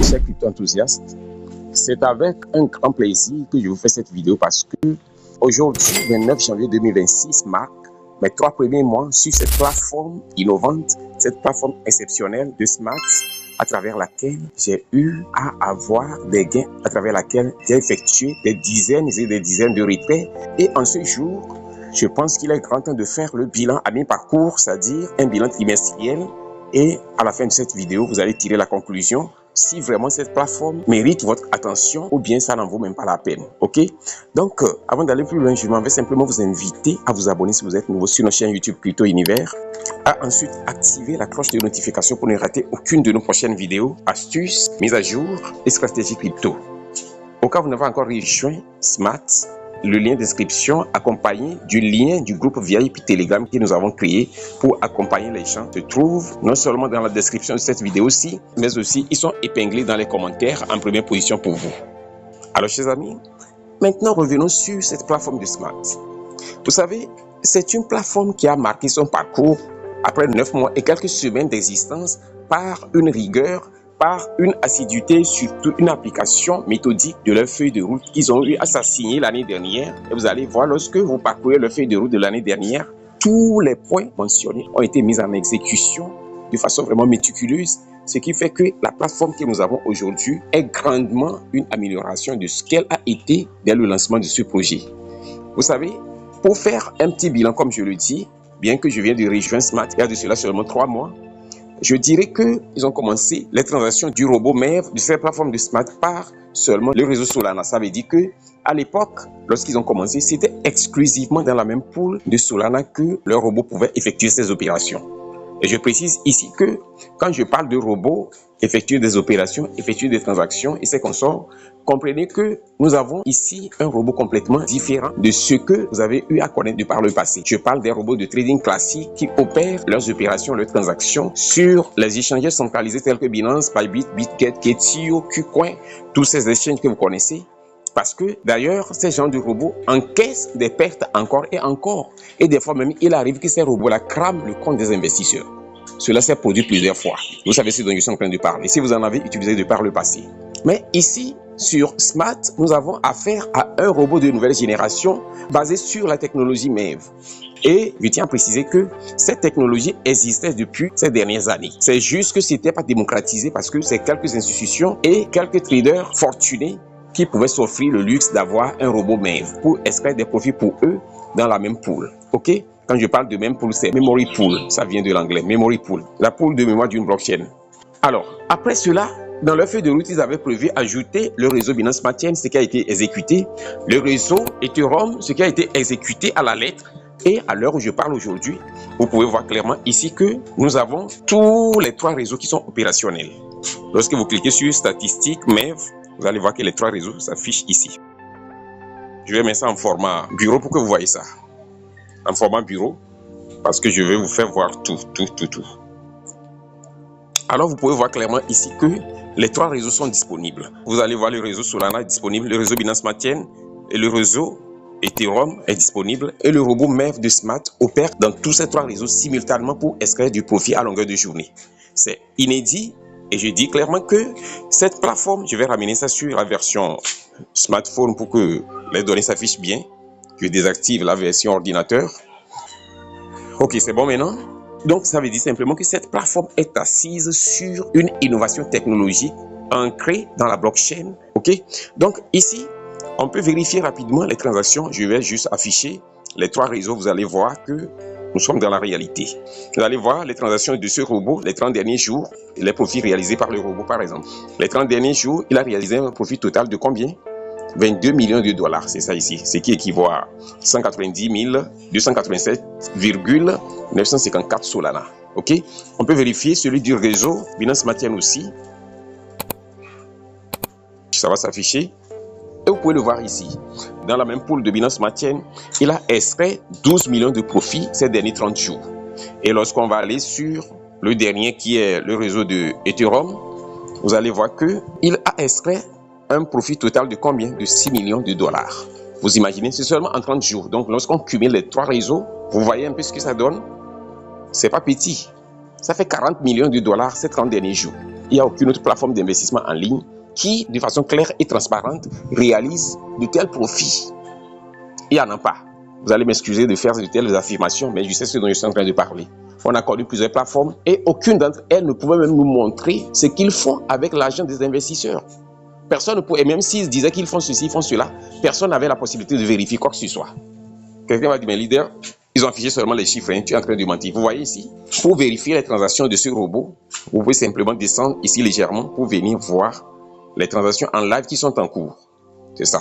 chers crypto-enthousiastes, c'est avec un grand plaisir que je vous fais cette vidéo parce que aujourd'hui, 29 janvier 2026, marque mes 3 premiers mois sur cette plateforme innovante, cette plateforme exceptionnelle de Smart, à travers laquelle j'ai eu à avoir des gains, à travers laquelle j'ai effectué des dizaines et des dizaines de retraits. Et en ce jour, je pense qu'il est grand temps de faire le bilan à mi-parcours, c'est-à-dire un bilan trimestriel. Et à la fin de cette vidéo, vous allez tirer la conclusion si vraiment cette plateforme mérite votre attention ou bien ça n'en vaut même pas la peine. Ok? Donc, avant d'aller plus loin, je m'en vais simplement vous inviter à vous abonner si vous êtes nouveau sur notre chaîne YouTube Crypto Univers, à ensuite activer la cloche de notification pour ne rater aucune de nos prochaines vidéos, astuces, mises à jour et stratégies crypto. Au cas où vous n'avez pas encore rejoint Smart, le lien d'inscription accompagné du lien du groupe VIP Telegram que nous avons créé pour accompagner les gens se trouve non seulement dans la description de cette vidéo-ci, mais aussi ils sont épinglés dans les commentaires en première position pour vous. Alors chers amis, maintenant revenons sur cette plateforme de Smart. Vous savez, c'est une plateforme qui a marqué son parcours après 9 mois et quelques semaines d'existence par une rigueur, par une assiduité, surtout une application méthodique de leur feuille de route qu'ils ont eu à s'assigner l'année dernière. Et vous allez voir, lorsque vous parcourez leur feuille de route de l'année dernière, tous les points mentionnés ont été mis en exécution de façon vraiment méticuleuse, ce qui fait que la plateforme que nous avons aujourd'hui est grandement une amélioration de ce qu'elle a été dès le lancement de ce projet. Vous savez, pour faire un petit bilan, comme je le dis, bien que je viens de rejoindre Smart il y a de cela seulement 3 mois, je dirais qu'ils ont commencé les transactions du robot MEV de cette plateforme de Smart par seulement le réseau Solana. Ça veut dire que à l'époque, lorsqu'ils ont commencé, c'était exclusivement dans la même pool de Solana que le robot pouvait effectuer ses opérations. Et je précise ici que quand je parle de robots, effectuer des opérations, effectuer des transactions et ses consorts, comprenez que nous avons ici un robot complètement différent de ce que vous avez eu à connaître de par le passé. Je parle des robots de trading classiques qui opèrent leurs opérations, leurs transactions sur les échangeurs centralisés tels que Binance, Bybit, BitGet, Ketio, KuCoin, tous ces échanges que vous connaissez. Parce que d'ailleurs, ces gens de robots encaissent des pertes encore et encore. Et des fois même, il arrive que ces robots-là crament le compte des investisseurs. Cela s'est produit plusieurs fois. Vous savez ce dont je suis en train de parler. Si vous en avez utilisé de par le passé. Mais ici, sur Smart, nous avons affaire à un robot de nouvelle génération basé sur la technologie MEV. Et je tiens à préciser que cette technologie existait depuis ces dernières années. C'est juste que ce n'était pas démocratisé parce que c'est quelques institutions et quelques traders fortunés qui pouvaient s'offrir le luxe d'avoir un robot MEV pour extraire des profits pour eux dans la même pool. Ok? Quand je parle de même pool, c'est memory pool. Ça vient de l'anglais, memory pool. La pool de mémoire d'une blockchain. Alors, après cela, dans leur feuille de route, ils avaient prévu ajouter le réseau Binance Smart Chain, ce qui a été exécuté, le réseau Ethereum, ce qui a été exécuté à la lettre. Et à l'heure où je parle aujourd'hui, vous pouvez voir clairement ici que nous avons tous les 3 réseaux qui sont opérationnels. Lorsque vous cliquez sur statistiques MEV, vous allez voir que les 3 réseaux s'affichent ici. Je vais mettre ça en format bureau pour que vous voyez ça. En format bureau, parce que je vais vous faire voir tout. Alors, vous pouvez voir clairement ici que les 3 réseaux sont disponibles. Vous allez voir le réseau Solana est disponible, le réseau Binance Smart Chain et le réseau Ethereum est disponible. Et le robot MEV de Smart opère dans tous ces 3 réseaux simultanément pour extraire du profit à longueur de journée. C'est inédit. Et je dis clairement que cette plateforme, je vais ramener ça sur la version smartphone pour que les données s'affichent bien. Je désactive la version ordinateur. Ok, c'est bon maintenant. Donc, ça veut dire simplement que cette plateforme est assise sur une innovation technologique ancrée dans la blockchain. Ok, donc ici, on peut vérifier rapidement les transactions. Je vais juste afficher les 3 réseaux. Vous allez voir que nous sommes dans la réalité. Vous allez voir les transactions de ce robot, les 30 derniers jours, les profits réalisés par le robot par exemple. Les 30 derniers jours, il a réalisé un profit total de combien? 22 millions de dollars, c'est ça ici, ce qui équivaut à 190 287,954 Solana. Ok, on peut vérifier celui du réseau Binance Smart Chain aussi. Ça va s'afficher. Et vous pouvez le voir ici. Dans la même pool de Binance Smart Chain, il a extrait 12 millions de profits ces derniers 30 jours. Et lorsqu'on va aller sur le dernier qui est le réseau de Ethereum, vous allez voir qu'il a extrait un profit total de combien? De 6 millions de dollars. Vous imaginez, c'est seulement en 30 jours. Donc lorsqu'on cumule les 3 réseaux, vous voyez un peu ce que ça donne. C'est pas petit. Ça fait 40 millions de dollars ces 30 derniers jours. Il n'y a aucune autre plateforme d'investissement en ligne qui, de façon claire et transparente, réalise de tels profits. Il n'y en a pas. Vous allez m'excuser de faire de telles affirmations, mais je sais ce dont je suis en train de parler. On a connu plusieurs plateformes et aucune d'entre elles ne pouvait même nous montrer ce qu'ils font avec l'argent des investisseurs. Personne ne pouvait, même s'ils disaient qu'ils font ceci, ils font cela, personne n'avait la possibilité de vérifier quoi que ce soit. Quelqu'un m'a dit, mais leader, ils ont affiché seulement les chiffres, hein, tu es en train de mentir. Vous voyez ici, pour vérifier les transactions de ce robot, vous pouvez simplement descendre ici légèrement pour venir voir les transactions en live qui sont en cours. C'est ça.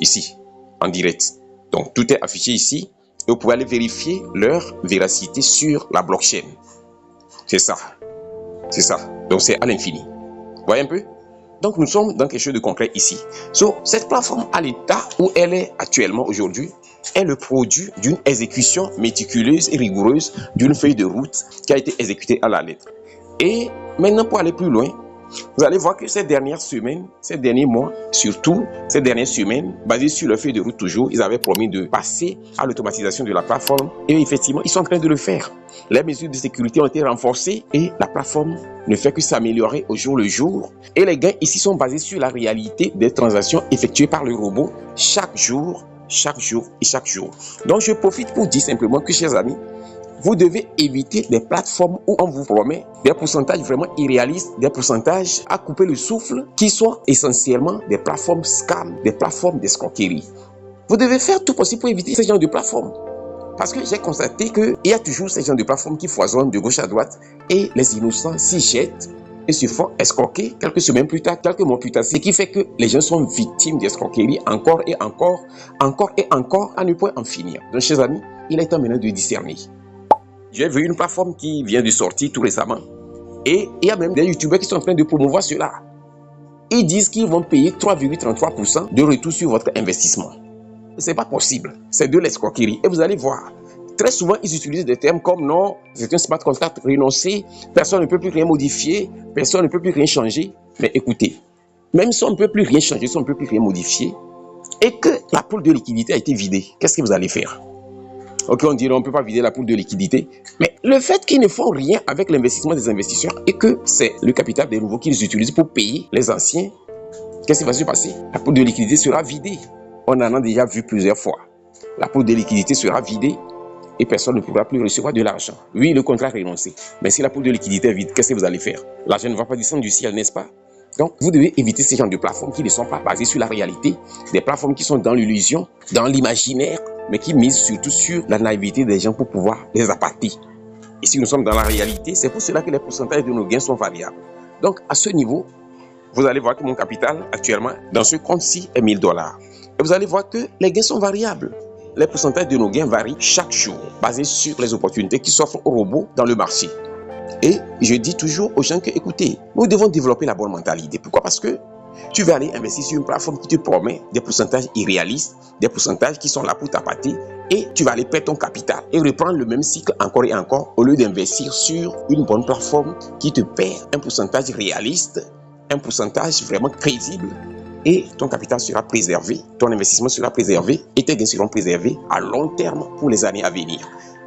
Ici, en direct. Donc, tout est affiché ici et vous pouvez aller vérifier leur véracité sur la blockchain. C'est ça. C'est ça. Donc, c'est à l'infini. Vous voyez un peu? Donc, nous sommes dans quelque chose de concret ici. Cette plateforme, à l'état où elle est actuellement aujourd'hui, est le produit d'une exécution méticuleuse et rigoureuse d'une feuille de route qui a été exécutée à la lettre. Et maintenant, pour aller plus loin, vous allez voir que ces dernières semaines, ces derniers mois, surtout ces dernières semaines, basées sur le feuille de route toujours, ils avaient promis de passer à l'automatisation de la plateforme. Et effectivement, ils sont en train de le faire. Les mesures de sécurité ont été renforcées et la plateforme ne fait que s'améliorer au jour le jour. Et les gains ici sont basés sur la réalité des transactions effectuées par le robot chaque jour et chaque jour. Donc, je profite pour dire simplement que, chers amis, vous devez éviter des plateformes où on vous promet des pourcentages vraiment irréalistes, des pourcentages à couper le souffle, qui sont essentiellement des plateformes scam, des plateformes d'escroquerie. Vous devez faire tout possible pour éviter ce genre de plateformes. Parce que j'ai constaté qu'il y a toujours ces genre de plateformes qui foisonnent de gauche à droite et les innocents s'y jettent et se font escroquer quelques semaines plus tard, quelques mois plus tard. Ce qui fait que les gens sont victimes d'escroquerie encore et encore, à ne point en finir. Donc, chers amis, il est temps maintenant de discerner. J'ai vu une plateforme qui vient de sortir tout récemment. Et il y a même des youtubeurs qui sont en train de promouvoir cela. Ils disent qu'ils vont payer 3,33% de retour sur votre investissement. Ce n'est pas possible. C'est de l'escroquerie. Et vous allez voir. Très souvent, ils utilisent des termes comme non, c'est un smart contract renoncé, personne ne peut plus rien modifier, personne ne peut plus rien changer. Mais écoutez, même si on ne peut plus rien changer, si on ne peut plus rien modifier, et que la pool de liquidité a été vidée, qu'est-ce que vous allez faire? Ok, on dirait on ne peut pas vider la pool de liquidité, mais le fait qu'ils ne font rien avec l'investissement des investisseurs et que c'est le capital des nouveaux qu'ils utilisent pour payer les anciens, qu'est-ce qui va se passer? La pool de liquidité sera vidée. On en a déjà vu plusieurs fois. La pool de liquidité sera vidée et personne ne pourra plus recevoir de l'argent. Oui, le contrat est renoncé, mais si la pool de liquidité est vide, qu'est-ce que vous allez faire? L'argent ne va pas descendre du ciel, n'est-ce pas? Donc, vous devez éviter ces genres de plateformes qui ne sont pas basées sur la réalité, des plateformes qui sont dans l'illusion, dans l'imaginaire, mais qui misent surtout sur la naïveté des gens pour pouvoir les appâter. Et si nous sommes dans la réalité, c'est pour cela que les pourcentages de nos gains sont variables. Donc, à ce niveau, vous allez voir que mon capital, actuellement, dans ce compte-ci, est 1000 $. Et vous allez voir que les gains sont variables. Les pourcentages de nos gains varient chaque jour, basés sur les opportunités qui s'offrent aux robots dans le marché. Et je dis toujours aux gens que, écoutez, nous devons développer la bonne mentalité. Pourquoi? Parce que tu vas aller investir sur une plateforme qui te promet des pourcentages irréalistes, des pourcentages qui sont là pour t'appâter, et tu vas aller perdre ton capital et reprendre le même cycle encore et encore, au lieu d'investir sur une bonne plateforme qui te paie un pourcentage réaliste, un pourcentage vraiment crédible, et ton capital sera préservé, ton investissement sera préservé, et tes gains seront préservés à long terme pour les années à venir.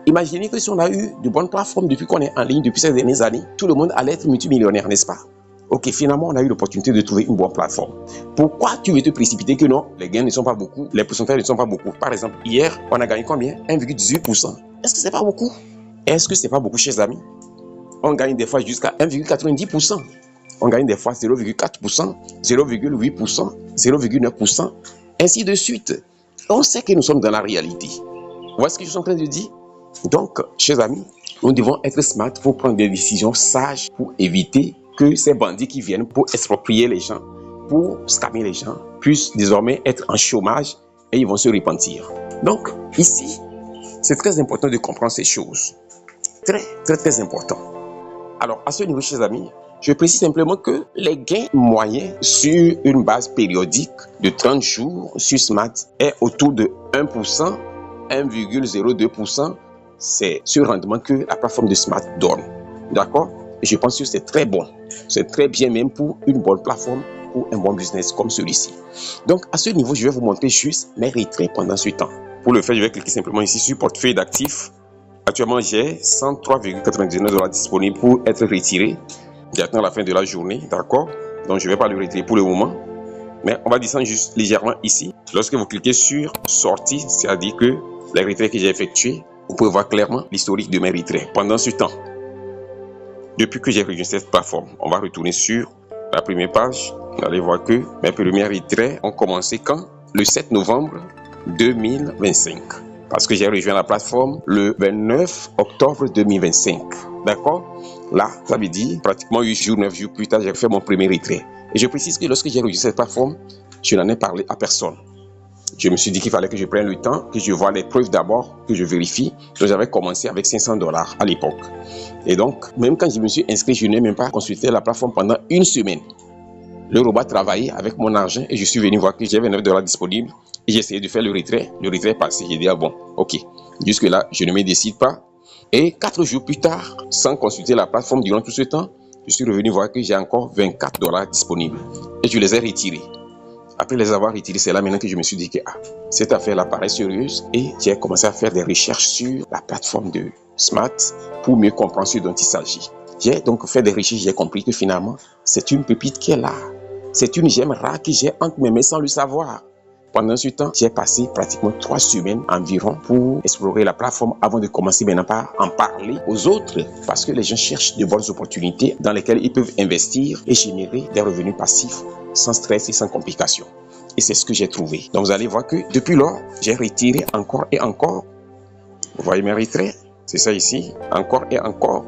Imaginez que si on a eu de bonnes plateformes depuis qu'on est en ligne, depuis ces dernières années, tout le monde allait être multimillionnaire, n'est-ce pas? Ok, finalement, on a eu l'opportunité de trouver une bonne plateforme. Pourquoi tu veux te précipiter que non, les gains ne sont pas beaucoup, les pourcentages ne sont pas beaucoup? Par exemple, hier, on a gagné combien? 1,18%. Est-ce que c'est pas beaucoup? Est-ce que c'est pas beaucoup, chers amis? On gagne des fois jusqu'à 1,90%. On gagne des fois 0,4%, 0,8%, 0,9%, ainsi de suite. On sait que nous sommes dans la réalité. Vous voyez ce que je suis en train de dire? Donc, chers amis, nous devons être smart pour prendre des décisions sages pour éviter que ces bandits qui viennent pour exproprier les gens, pour scammer les gens, puissent désormais être en chômage et ils vont se repentir. Donc, ici, c'est très important de comprendre ces choses. Très important. Alors, à ce niveau, chers amis, je précise simplement que les gains moyens sur une base périodique de 30 jours sur Smart est autour de 1%, 1,02%. C'est ce rendement que la plateforme de Smart donne. D'accord? Et je pense que c'est très bon. C'est très bien même pour une bonne plateforme, pour un bon business comme celui-ci. Donc, à ce niveau, je vais vous montrer juste mes retraits pendant ce temps. Pour le faire, je vais cliquer simplement ici sur portefeuille d'actifs. Actuellement, j'ai 103,99 $ disponibles pour être retiré. J'attends la fin de la journée, d'accord? Donc, je ne vais pas le retirer pour le moment. Mais on va descendre juste légèrement ici. Lorsque vous cliquez sur sortie, c'est-à-dire que les retraits que j'ai effectués, vous pouvez voir clairement l'historique de mes retraits. Pendant ce temps, depuis que j'ai rejoint cette plateforme, on va retourner sur la première page. Vous allez voir que mes premiers retraits ont commencé quand? Le 7 novembre 2025. Parce que j'ai rejoint la plateforme le 29 octobre 2025. D'accord? Là, ça veut dire pratiquement 8 jours, 9 jours plus tard, j'ai fait mon premier retrait. Et je précise que lorsque j'ai rejoint cette plateforme, je n'en ai parlé à personne. Je me suis dit qu'il fallait que je prenne le temps, que je voie les preuves d'abord, que je vérifie. Donc j'avais commencé avec 500 $ à l'époque. Et donc, même quand je me suis inscrit, je n'ai même pas consulté la plateforme pendant une semaine. Le robot travaillait avec mon argent et je suis venu voir que j'avais 9 $ disponibles. Et j'ai essayé de faire le retrait. Le retrait est passé. J'ai dit, ah bon, ok. Jusque-là, je ne me décide pas. Et 4 jours plus tard, sans consulter la plateforme durant tout ce temps, je suis revenu voir que j'ai encore 24 $ disponibles. Et je les ai retirés. Après les avoir retirés, c'est là maintenant que je me suis dit que cette affaire-là paraît sérieuse. Et j'ai commencé à faire des recherches sur la plateforme de Smart pour mieux comprendre ce dont il s'agit. J'ai donc fait des recherches, j'ai compris que finalement, c'est une pépite qui est là. C'est une gemme rare que j'ai entre mes mains sans le savoir. Pendant ce temps, j'ai passé pratiquement 3 semaines environ pour explorer la plateforme avant de commencer maintenant par en parler aux autres. Parce que les gens cherchent de bonnes opportunités dans lesquelles ils peuvent investir et générer des revenus passifs sans stress et sans complications. Et c'est ce que j'ai trouvé. Donc vous allez voir que depuis lors, j'ai retiré encore et encore. Vous voyez mes retraits? C'est ça ici. Encore et encore.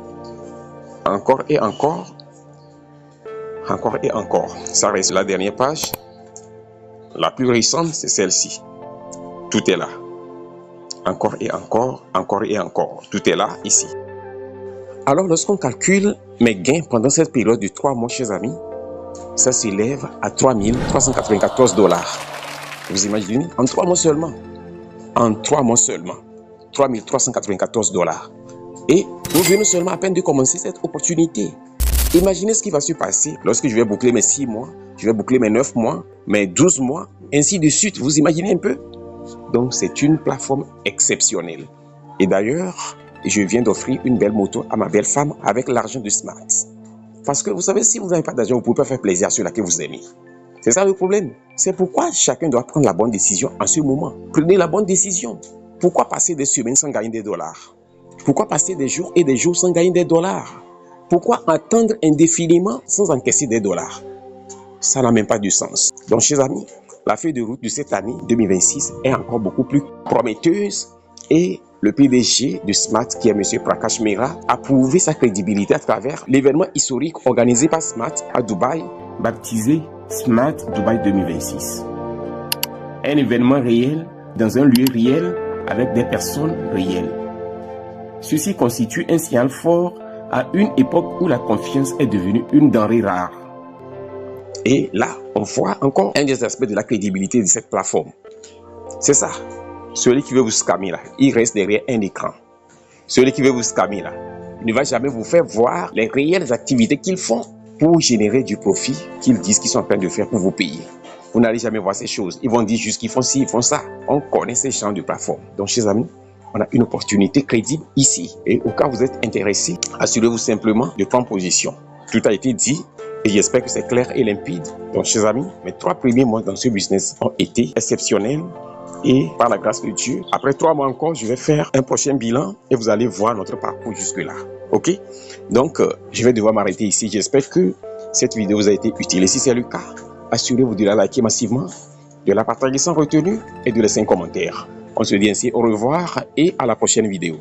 Encore et encore. Encore et encore. Ça reste la dernière page. La plus récente, c'est celle-ci. Tout est là. Encore et encore, encore et encore. Tout est là, ici. Alors, lorsqu'on calcule mes gains pendant cette période de 3 mois, chers amis, ça s'élève à 3 394 $. Vous imaginez? En 3 mois seulement. En 3 mois seulement. 3 394 $. Et nous venons seulement à peine de commencer cette opportunité. Imaginez ce qui va se passer lorsque je vais boucler mes 6 mois, je vais boucler mes 9 mois, mes 12 mois, ainsi de suite. Vous imaginez un peu? Donc, c'est une plateforme exceptionnelle. Et d'ailleurs, je viens d'offrir une belle moto à ma belle femme avec l'argent de Smart. Parce que vous savez, si vous n'avez pas d'argent, vous ne pouvez pas faire plaisir à ceux-là que vous aimez. C'est ça le problème. C'est pourquoi chacun doit prendre la bonne décision en ce moment. Prenez la bonne décision. Pourquoi passer des semaines sans gagner des dollars? Pourquoi passer des jours et des jours sans gagner des dollars? Pourquoi attendre indéfiniment sans encaisser des dollars? Ça n'a même pas de sens. Donc, chers amis, la feuille de route de cette année 2026 est encore beaucoup plus prometteuse et le PDG de Smart, qui est M. Prakash Mehra, a prouvé sa crédibilité à travers l'événement historique organisé par Smart à Dubaï, baptisé Smart Dubaï 2026. Un événement réel dans un lieu réel avec des personnes réelles. Ceci constitue un signal fort à une époque où la confiance est devenue une denrée rare. Et là, on voit encore un des aspects de la crédibilité de cette plateforme. C'est ça. Celui qui veut vous scammer là, il reste derrière un écran. Celui qui veut vous scammer là, il ne va jamais vous faire voir les réelles activités qu'ils font pour générer du profit qu'ils disent qu'ils sont en train de faire pour vous payer. Vous n'allez jamais voir ces choses. Ils vont dire juste qu'ils font ci, ils font ça. On connaît ces champs de plateforme. Donc, chers amis, on a une opportunité crédible ici. Et au cas où vous êtes intéressé, assurez-vous simplement de prendre position. Tout a été dit et j'espère que c'est clair et limpide. Donc, chers amis, mes 3 premiers mois dans ce business ont été exceptionnels. Et par la grâce de Dieu, après 3 mois encore, je vais faire un prochain bilan et vous allez voir notre parcours jusque-là. Ok? Donc, je vais devoir m'arrêter ici. J'espère que cette vidéo vous a été utile. Et si c'est le cas, assurez-vous de la liker massivement, de la partager sans retenue et de laisser un commentaire. On se dit ainsi au revoir et à la prochaine vidéo.